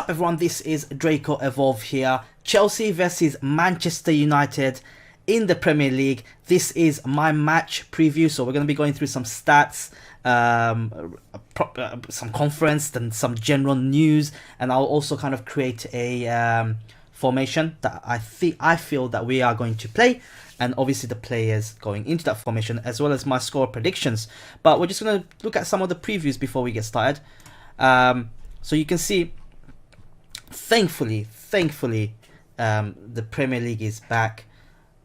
up everyone, this is Draco Evolve here. Chelsea versus Manchester United in the Premier League. This is my match preview, so we're going to be going through some stats, some conference and some general news, and I'll also kind of create a formation that I feel that we are going to play, and obviously the players going into that formation, as well as my score predictions. But we're just going to look at some of the previews before we get started. So you can see, thankfully, the Premier League is back.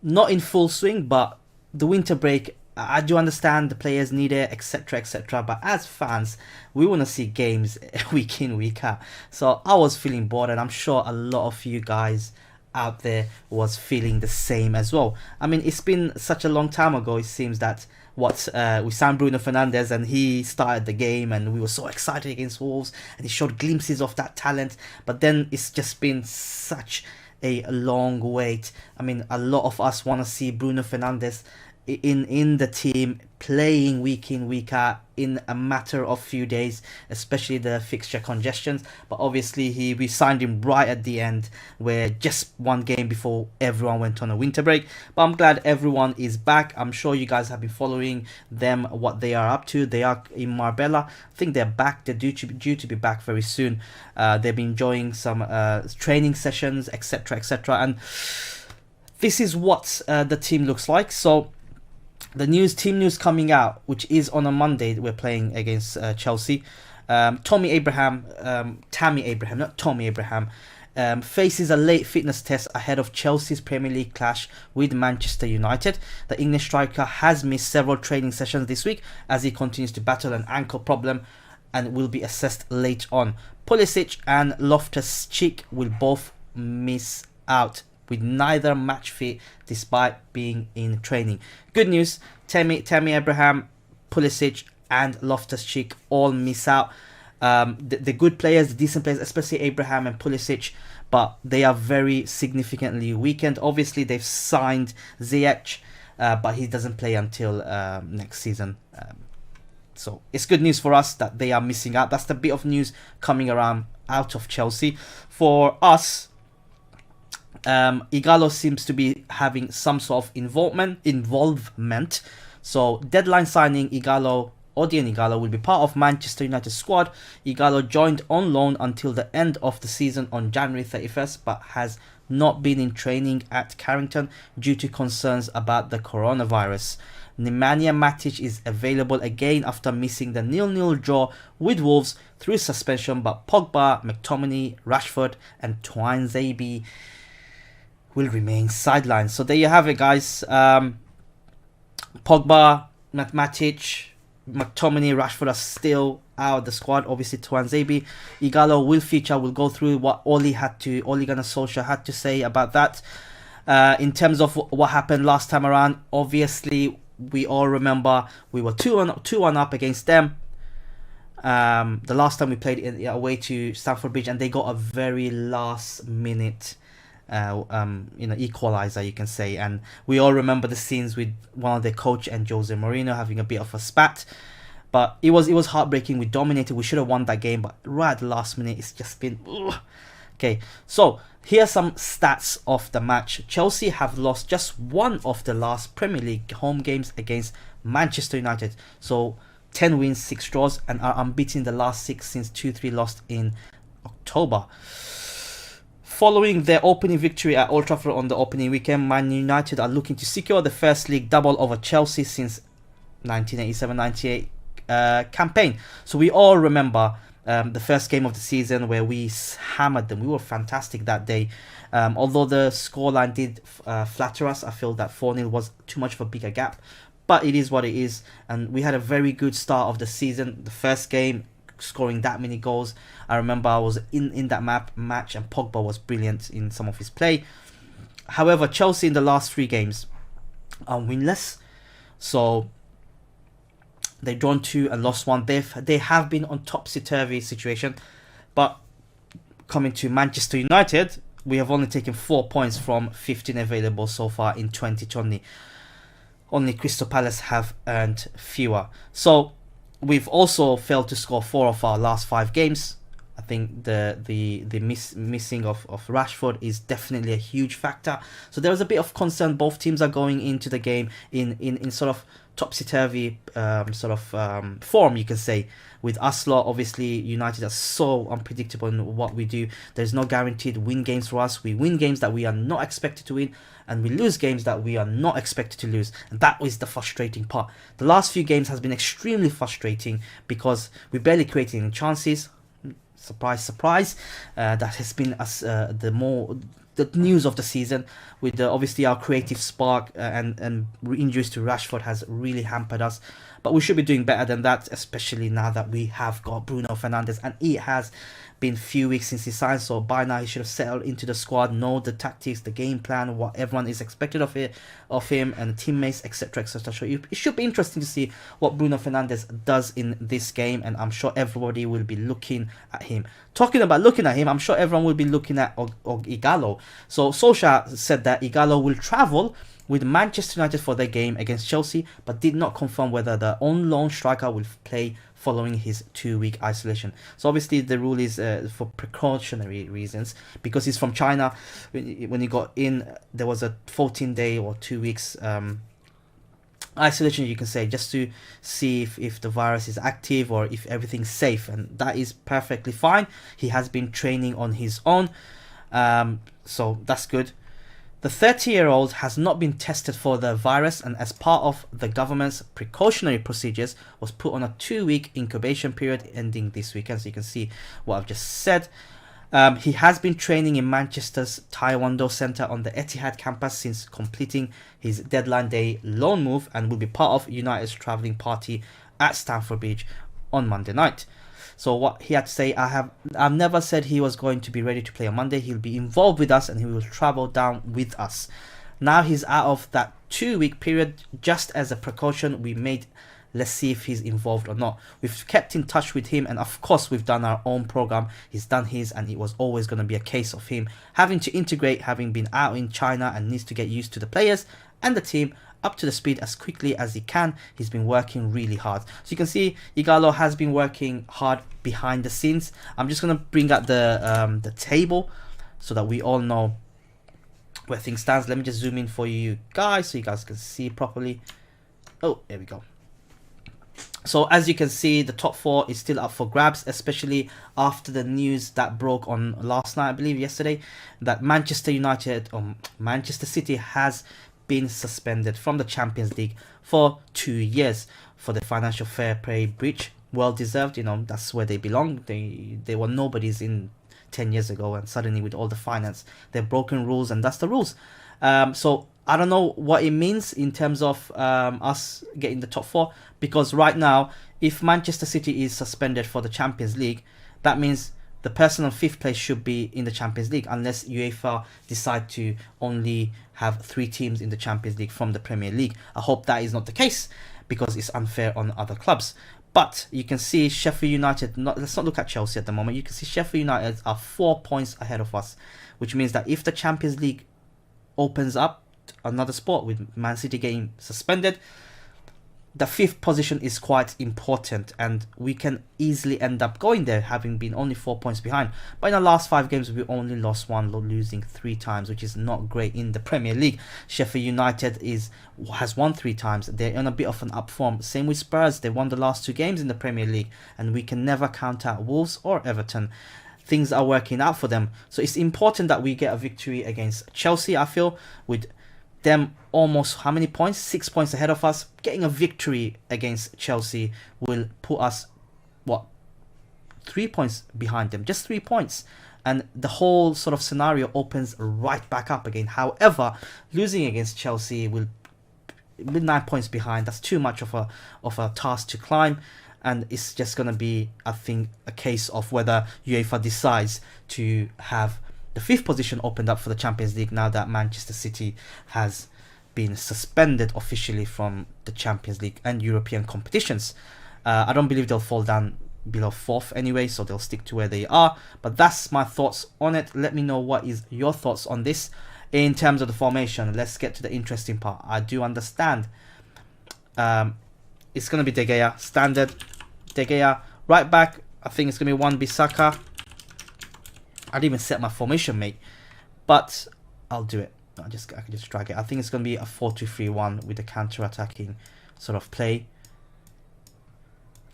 Not in full swing, but the winter break, I do understand the players need it, etc, etc. But as fans, we want to see games week in, week out. So I was feeling bored, and I'm sure a lot of you guys out there was feeling the same as well. I mean, it's been such a long time ago, it seems, that we signed Bruno Fernandes and he started the game and we were so excited against Wolves and he showed glimpses of that talent, but then it's just been such a long wait. I mean, a lot of us want to see Bruno Fernandes in the team, playing week in, week out in a matter of few days, especially the fixture congestions. But obviously we signed him right at the end, where just one game before everyone went on a winter break. But I'm glad everyone is back. I'm sure you guys have been following them, what they are up to. They are in Marbella. I think they're back. They're due to be back very soon. They've been enjoying some training sessions, etc, etc. And this is what the team looks like. So the team news coming out, which is on a Monday, we're playing against Chelsea. Tammy Abraham, faces a late fitness test ahead of Chelsea's Premier League clash with Manchester United. The English striker has missed several training sessions this week as he continues to battle an ankle problem and will be assessed late on. Pulisic and Loftus-Cheek will both miss out, with neither match fit despite being in training. Good news, Tammy Abraham, Pulisic and Loftus-Cheek all miss out. The good players, the decent players, especially Abraham and Pulisic, but they are very significantly weakened. Obviously they've signed Ziyech, but he doesn't play until next season. So it's good news for us that they are missing out. That's the bit of news coming around out of Chelsea. For us, Ighalo seems to be having some sort of involvement. So deadline signing Odion Ighalo will be part of Manchester United squad. Ighalo joined on loan until the end of the season on January 31st, but has not been in training at Carrington due to concerns about the coronavirus. Nemanja Matic is available again after missing the 0-0 draw with Wolves through suspension, but Pogba, McTominay, Rashford and Tuanzebe will remain sidelined. So there you have it, guys. Pogba, Matic, McTominay, Rashford are still out of the squad. Obviously Tuanzebe, Ighalo will feature. We'll go through what Ole Gunnar Solskjaer had to say about that. In terms of what happened last time around, obviously we all remember we were 2-1 up against them. The last time we played away to Stamford Bridge, and they got a very last minute equalizer, you can say. And we all remember the scenes with one of their coach and Jose Mourinho having a bit of a spat. But it was heartbreaking. We dominated. We should have won that game, but right at the last minute, it's just been okay. So here are some stats of the match. Chelsea have lost just one of the last Premier League home games against Manchester United. So 10 wins, 6 draws, and are unbeaten the last 6 since 2-3 lost in October. Following their opening victory at Old Trafford on the opening weekend, Man United are looking to secure the first league double over Chelsea since 1987-98 campaign. So we all remember the first game of the season where we hammered them. We were fantastic that day. Although the scoreline did flatter us, I feel that 4-0 was too much of a bigger gap. But it is what it is. And we had a very good start of the season. The first game, scoring that many goals. I remember I was in that match, and Pogba was brilliant in some of his play. However, Chelsea in the last 3 games are winless. So they've drawn 2 and lost 1. They have been on topsy-turvy situation. But coming to Manchester United, we have only taken 4 points from 15 available so far in 2020. Only Crystal Palace have earned fewer. So we've also failed to score 4 of our last 5 games. I think the missing of Rashford is definitely a huge factor. So there was a bit of concern. Both teams are going into the game in sort of topsy-turvy form, you can say. With us lot, obviously, United are so unpredictable in what we do. There's no guaranteed win games for us. We win games that we are not expected to win, and we lose games that we are not expected to lose. And that is the frustrating part. The last few games has been extremely frustrating because we barely created any chances. Surprise, surprise. That has been us the news of the season, with obviously our creative spark and injuries to Rashford has really hampered us. But we should be doing better than that, especially now that we have got Bruno Fernandes, and it has been a few weeks since he signed, so by now he should have settled into the squad, know the tactics, the game plan, what everyone is expected of him and teammates, etc, etc. So it should be interesting to see what Bruno Fernandes does in this game, and I'm sure everybody will be looking at him. Talking about looking at him, I'm sure everyone will be looking at Ighalo. So Solskjaer said that Ighalo will travel with Manchester United for their game against Chelsea, but did not confirm whether the on-loan striker will play following his 2-week isolation. So obviously the rule is for precautionary reasons, because he's from China. When he got in, there was a 14-day or 2 weeks isolation, you can say, just to see if the virus is active or if everything's safe, and that is perfectly fine. He has been training on his own, so that's good. The 30-year-old has not been tested for the virus, and as part of the government's precautionary procedures was put on a 2-week incubation period ending this weekend. So you can see what I've just said. He has been training in Manchester's Taekwondo Centre on the Etihad campus since completing his deadline day loan move, and will be part of United's travelling party at Stamford Bridge on Monday night. So what he had to say, I've never said he was going to be ready to play on Monday. He'll be involved with us and he will travel down with us. Now he's out of that 2-week period. Just as a precaution, we made, let's see if he's involved or not. We've kept in touch with him, and of course we've done our own program. He's done his, and it was always going to be a case of him having to integrate, having been out in China and needs to get used to the players and the team up to the speed as quickly as he can. He's been working really hard. So you can see Ighalo has been working hard behind the scenes. I'm just going to bring up the table so that we all know where things stands. Let me just zoom in for you guys so you guys can see properly. Oh, there we go. So as you can see, the top 4 is still up for grabs, especially after the news that broke on last night, I believe yesterday, that Manchester City has been suspended from the Champions League for 2 years for the financial fair play breach. Well deserved, you know, that's where they belong. They were nobodies in 10 years ago, and suddenly with all the finance, they've broken rules, and that's the rules. So I don't know what it means in terms of us getting the top 4, because right now, if Manchester City is suspended for the Champions League, that means the person on 5th place should be in the Champions League, unless UEFA decide to only have 3 teams in the Champions League from the Premier League. I hope that is not the case, because it's unfair on other clubs. But you can see Sheffield United, let's not look at Chelsea at the moment. You can see Sheffield United are 4 points ahead of us, which means that if the Champions League opens up another spot with Man City getting suspended, the 5th position is quite important, and we can easily end up going there, having been only 4 points behind. But in the last 5 games, we only lost 1, losing 3 times, which is not great in the Premier League. Sheffield United has won 3 times. They're on a bit of an up form. Same with Spurs. They won the last 2 games in the Premier League, and we can never count out Wolves or Everton. Things are working out for them. So it's important that we get a victory against Chelsea, I feel, with them almost how many points? 6 points ahead of us. Getting a victory against Chelsea will put us 3 points behind them, just 3 points, and the whole sort of scenario opens right back up again. However, losing against Chelsea will with 9 points behind, that's too much of a task to climb, and it's just going to be, I think, a case of whether UEFA decides to have the 5th position opened up for the Champions League now that Manchester City has been suspended officially from the Champions League and European competitions. I don't believe they'll fall down below 4th anyway, so they'll stick to where they are. But that's my thoughts on it. Let me know what is your thoughts on this. In terms of the formation, let's get to the interesting part. I do understand it's going to be De Gea, standard. De Gea, right back, I think it's going to be Wan-Bissaka. I didn't even set my formation, mate. But I'll do it. I can just drag it. I think it's going to be a 4-2-3-1 with a counter-attacking sort of play.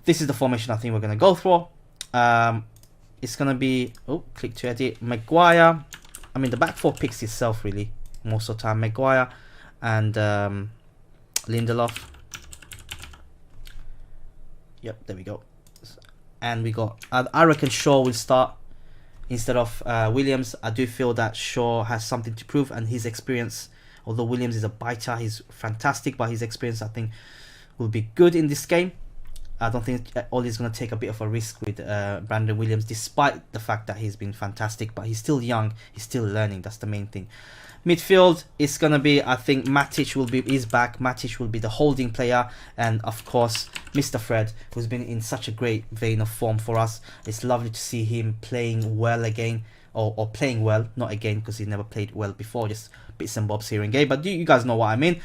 This is the formation I think we're going to go for. It's going to be... Oh, click to edit. Maguire. I mean, the back four picks itself, really. Most of the time. Maguire and Lindelof. Yep, there we go. And we got... I reckon Shaw will start instead of Williams. I do feel that Shaw has something to prove, and his experience, although Williams is a biter, he's fantastic, but his experience I think will be good in this game. I don't think Ole is going to take a bit of a risk with Brandon Williams, despite the fact that he's been fantastic, but he's still young, he's still learning. That's the main thing. Midfield is going to be, I think Matic is back. Matic will be the holding player, and of course Mr. Fred, who's been in such a great vein of form for us. It's lovely to see him playing well again, or playing well, not again, because he never played well before, just bits and bobs here and there, but you guys know what I mean.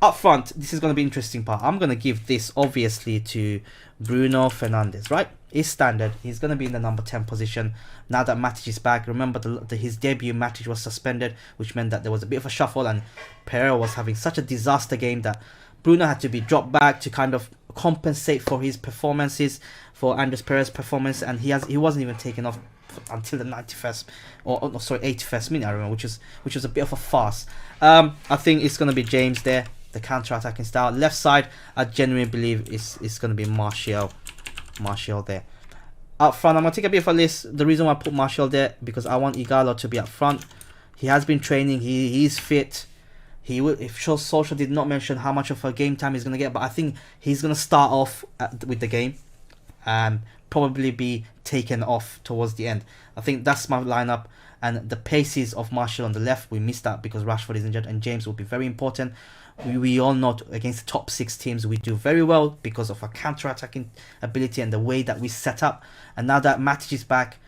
Up front, this is going to be an interesting part. I'm going to give this obviously to Bruno Fernandes, right? It's standard. He's going to be in the number 10 position. Now that Matic is back, remember his debut, Matic was suspended, which meant that there was a bit of a shuffle, and Pereira was having such a disaster game that Bruno had to be dropped back to kind of compensate for his performances, for Andres Pereira's performance, and he wasn't even taken off until the 91st or sorry 81st minute, I remember, which was a bit of a farce. I think it's going to be James there, the counter-attacking style. Left side, I genuinely believe it's going to be Martial there. Up front, I'm going to take a bit of a list. The reason why I put Martial there, because I want Ighalo to be up front. He has been training, he's fit. He will, if Solskjaer did not mention how much of a game time he's going to get, but I think he's going to start off with the game and probably be taken off towards the end. I think that's my lineup. And the paces of Martial on the left, we missed that because Rashford is injured, and James will be very important. We all know against the top 6 teams we do very well because of our counter-attacking ability and the way that we set up. And now that Matic is back,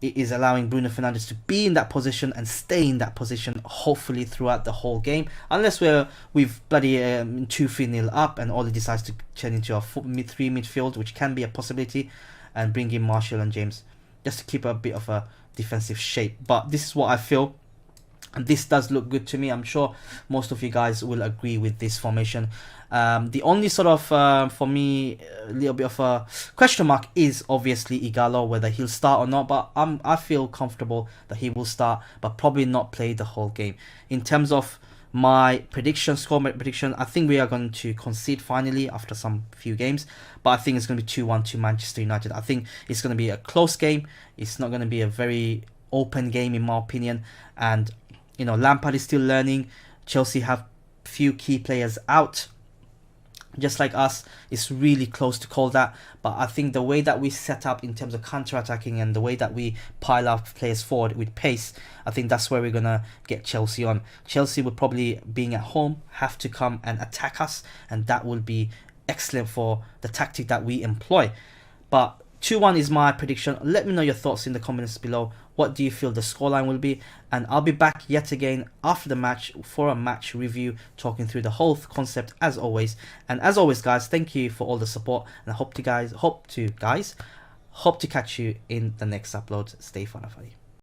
it is allowing Bruno Fernandes to be in that position and stay in that position, hopefully throughout the whole game. Unless we've bloody 2-3-0 up and Ole decides to turn into a 3 midfield, which can be a possibility, and bring in Martial and James just to keep a bit of a defensive shape. But this is what I feel, and this does look good to me. I'm sure most of you guys will agree with this formation. The only sort of, for me, a little bit of a question mark is obviously Ighalo, whether he'll start or not. But I feel comfortable that he will start, but probably not play the whole game. In terms of my prediction, score prediction, I think we are going to concede finally after some few games. But I think it's going to be 2-1 to Manchester United. I think it's going to be a close game. It's not going to be a very open game in my opinion. And you know, Lampard is still learning. Chelsea have few key players out, just like us. It's really close to call that. But I think the way that we set up in terms of counter-attacking and the way that we pile up players forward with pace, I think that's where we're going to get Chelsea on. Chelsea will probably, being at home, have to come and attack us, and that will be excellent for the tactic that we employ. But 2-1 is my prediction. Let me know your thoughts in the comments below. What do you feel the scoreline will be? And I'll be back yet again after the match for a match review, talking through the whole concept as always. And as always, guys, thank you for all the support, and I hope to catch you in the next upload. Stay fun, everybody.